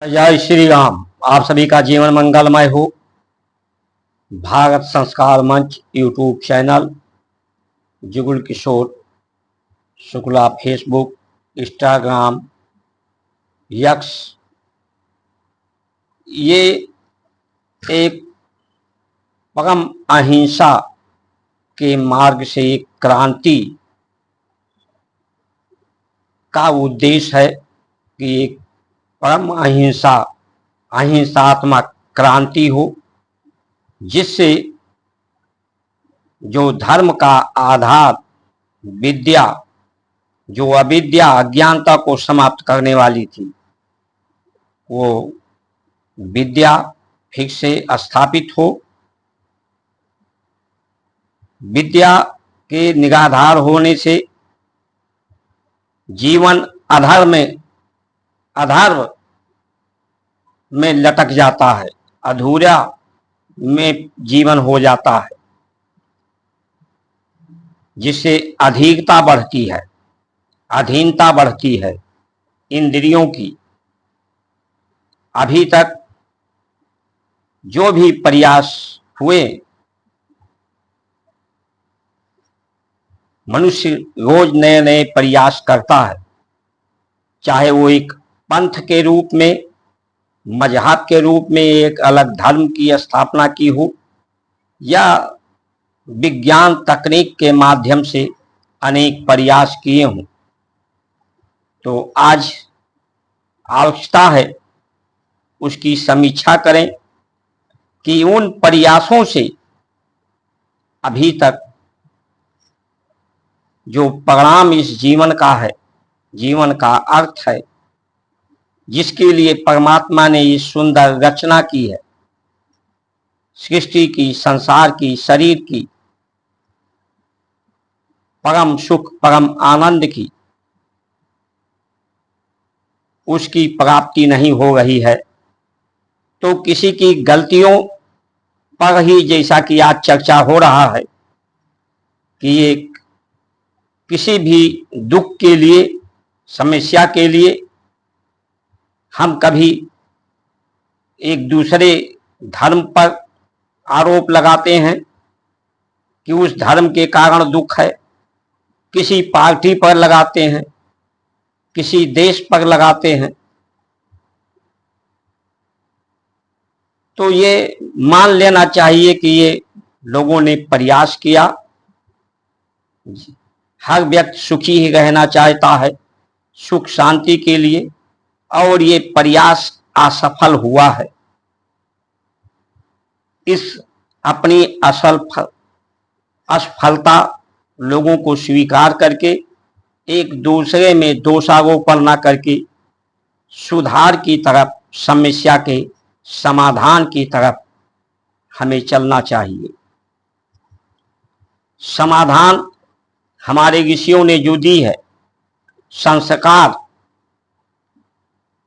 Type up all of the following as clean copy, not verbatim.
जय श्री राम। आप सभी का जीवन मंगलमय हो। भारत संस्कार मंच YouTube channel, Jugal Kishore Shukla Facebook, Instagram, x, ये एक परम अहिंसा के मार्ग से एक क्रांति का उद्देश्य है कि एक परम अहिंसात्मक क्रांति हो, जिससे जो धर्म का आधार विद्या, जो अविद्या अज्ञानता को समाप्त करने वाली थी, वो विद्या फिर से स्थापित हो। विद्या के निराधार होने से जीवन अधर्म में लटक जाता है, अधूरा में जीवन हो जाता है, जिससे अधिकता बढ़ती है, अधीनता बढ़ती है इंद्रियों की। अभी तक जो भी प्रयास हुए, मनुष्य रोज नए नए प्रयास करता है, चाहे वो एक पंथ के रूप में, मजहब के रूप में एक अलग धर्म की स्थापना की हो, या विज्ञान तकनीक के माध्यम से अनेक प्रयास किए हों। तो आज आवश्यकता है उसकी समीक्षा करें कि उन प्रयासों से अभी तक जो परिणाम इस जीवन का है, जीवन का अर्थ है, जिसके लिए परमात्मा ने ये सुंदर रचना की है, सृष्टि की, संसार की, शरीर की, परम सुख परम आनंद की, उसकी प्राप्ति नहीं हो रही है। तो किसी की गलतियों पर ही, जैसा कि आज चर्चा हो रहा है, कि ये किसी भी दुख के लिए, समस्या के लिए हम कभी एक दूसरे धर्म पर आरोप लगाते हैं कि उस धर्म के कारण दुख है, किसी पार्टी पर लगाते हैं, किसी देश पर लगाते हैं। तो ये मान लेना चाहिए कि ये लोगों ने प्रयास किया। हर व्यक्ति सुखी ही रहना चाहता है, सुख शांति के लिए, और ये प्रयास असफल हुआ है। इस अपनी असफलता लोगों को स्वीकार करके, एक दूसरे में दोषारोपण न करके, सुधार की तरफ, समस्या के समाधान की तरफ हमें चलना चाहिए। समाधान हमारे ऋषियों ने जो दी है,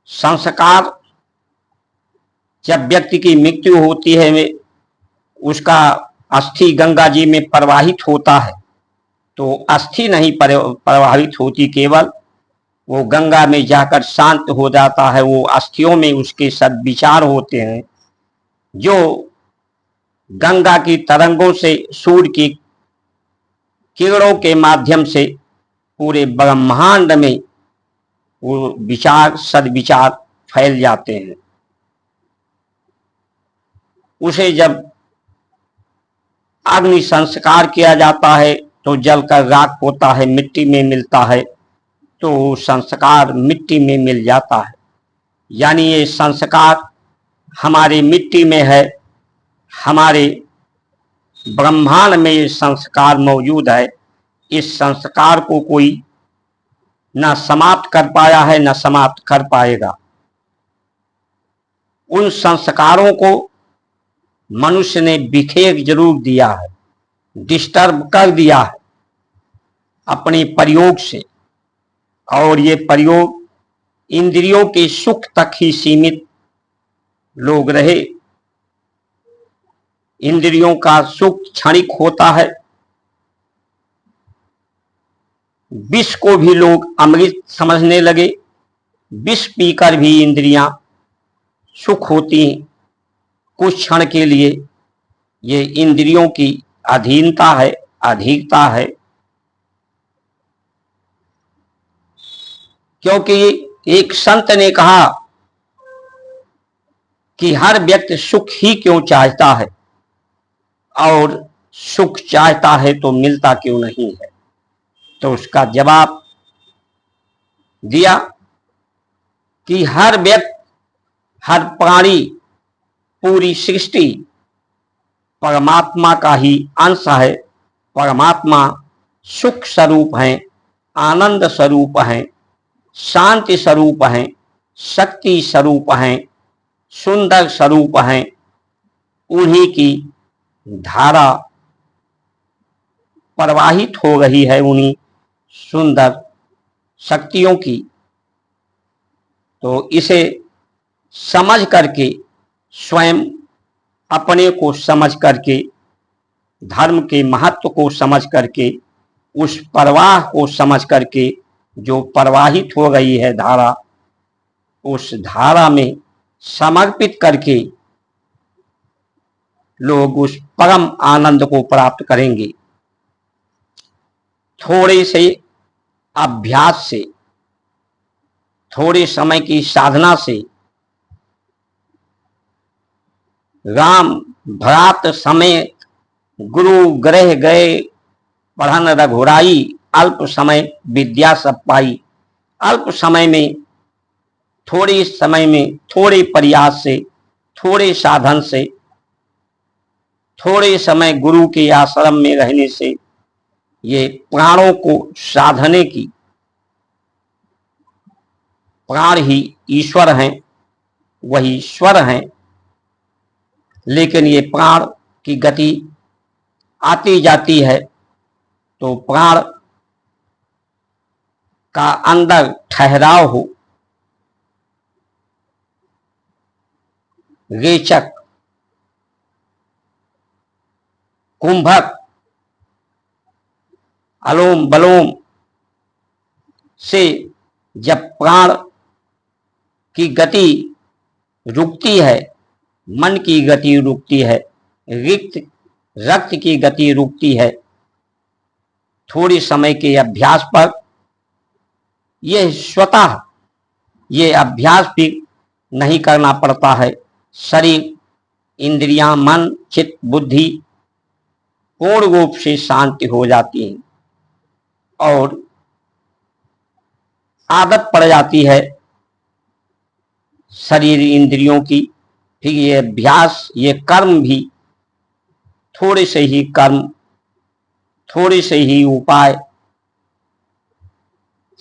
संस्कार जब व्यक्ति की मृत्यु होती है, उसका अस्थि गंगा जी में प्रवाहित होता है, तो अस्थि नहीं प्रवाहित होती, केवल वो गंगा में जाकर शांत हो जाता है। वो अस्थियों में उसके सद्विचार होते हैं, जो गंगा की तरंगों से, सूर्य की किरणों के माध्यम से पूरे ब्रह्मांड में वो विचार, सद्विचार फैल जाते हैं। उसे जब अग्नि संस्कार किया जाता है तो जलकर राख होता है, मिट्टी में मिलता है, तो संस्कार मिट्टी में मिल जाता है। यानी ये संस्कार हमारी मिट्टी में है, हमारे ब्रह्मांड में ये संस्कार मौजूद है। इस संस्कार को कोई न समाप्त कर पाया है, न समाप्त कर पाएगा। उन संस्कारों को मनुष्य ने बिखेर जरूर दिया है, डिस्टर्ब कर दिया है अपने प्रयोग से, और ये प्रयोग इंद्रियों के सुख तक ही सीमित लोग रहे। इंद्रियों का सुख क्षणिक होता है। विष को भी लोग अमृत समझने लगे, विष पीकर भी इंद्रियां सुख होती कुछ क्षण के लिए, ये इंद्रियों की अधीनता है, अधीनता है। क्योंकि एक संत ने कहा कि हर व्यक्ति सुख ही क्यों चाहता है, और सुख चाहता है तो मिलता क्यों नहीं है। तो उसका जवाब दिया कि हर व्यक्ति, हर प्राणी, पूरी सृष्टि परमात्मा का ही अंश है। परमात्मा सुख स्वरूप है, आनंद स्वरूप है, शांति स्वरूप है, शक्ति स्वरूप है, सुंदर स्वरूप है। उन्हीं की धारा प्रवाहित हो रही है, उन्हीं सुंदर शक्तियों की। तो इसे समझ करके, स्वयं अपने को समझ करके, धर्म के महत्व को समझ करके, उस प्रवाह को समझ करके, जो प्रवाहित हो रही है धारा, उस धारा में समर्पित करके लोग उस परम आनंद को प्राप्त करेंगे। थोड़े से अभ्यास से, थोड़े समय की साधना से, राम भ्रात समेत गुरु गृह गए, पढ़न रघुराई, अल्प समय विद्या सब पाई। अल्प समय में, थोड़े समय में, थोड़े प्रयास से, थोड़े साधन से, थोड़े समय गुरु के आश्रम में रहने से, ये प्राणों को साधने की, प्राण ही ईश्वर हैं, वही ईश्वर हैं। लेकिन ये प्राण की गति आती जाती है, तो प्राण का अंदर ठहराव हो, रेचक, कुंभक, अलोम बलोम से जब प्राण की गति रुकती है, मन की गति रुकती है, रक्त की गति रुकती है, थोड़ी समय के अभ्यास पर यह स्वतः, ये अभ्यास भी नहीं करना पड़ता है। शरीर, इंद्रियां, मन, चित्त, बुद्धि पूर्ण रूप से शांति हो जाती है और आदत पड़ जाती है शरीर इंद्रियों की। फिर ये अभ्यास, ये कर्म भी, थोड़े से ही कर्म, थोड़े से ही उपाय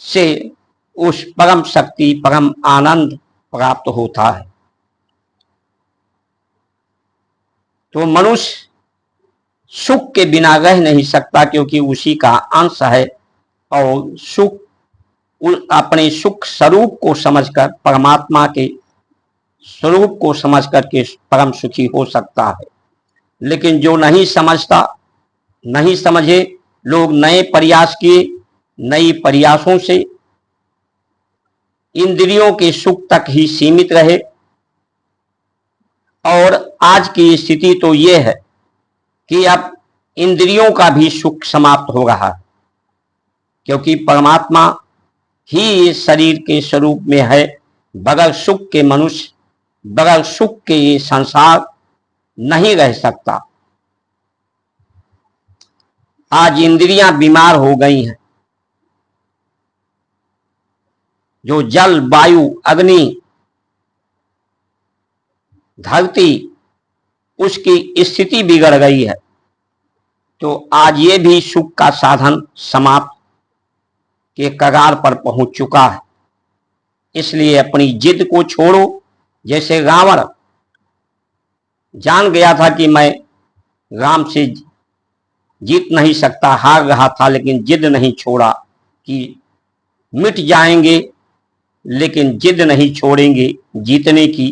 से उस परम शक्ति, परम आनंद प्राप्त होता है। तो मनुष्य सुख के बिना रह नहीं सकता, क्योंकि उसी का अंश है, और सुख, अपने सुख स्वरूप को समझकर, परमात्मा के स्वरूप को समझ करके परम सुखी हो सकता है। लेकिन जो नहीं समझता, नहीं समझे, लोग नए प्रयास किए, नई प्रयासों से इंद्रियों के सुख तक ही सीमित रहे। और आज की स्थिति तो ये है कि अब इंद्रियों का भी सुख समाप्त हो रहा है, क्योंकि परमात्मा ही इस शरीर के स्वरूप में है। बगैर सुख के मनुष्य, बगैर सुख के ये संसार नहीं रह सकता। आज इंद्रियां बीमार हो गई हैं। जो जल, वायु, अग्नि, धरती, उसकी स्थिति बिगड़ गई है। तो आज ये भी सुख का साधन समाप्त के कगार पर पहुंच चुका है। इसलिए अपनी जिद को छोड़ो। जैसे रावण जान गया था कि मैं राम से जीत नहीं सकता, हार रहा था, लेकिन जिद नहीं छोड़ा कि मिट जाएंगे, लेकिन जिद नहीं छोड़ेंगे जीतने की।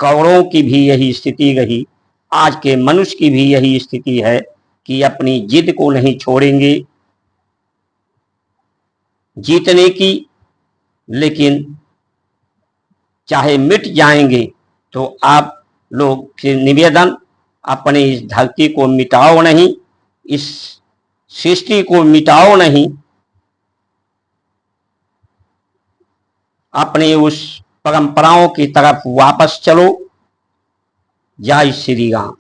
कौरवों की भी यही स्थिति रही, आज के मनुष्य की भी यही स्थिति है कि अपनी जिद को नहीं छोड़ेंगे जीतने की, लेकिन चाहे मिट जाएंगे तो आप लोग से निवेदन, अपने इस धरती को मिटाओ नहीं, इस सृष्टि को मिटाओ नहीं, अपने उस परंपराओं की तरफ वापस चलो। जय श्री राम।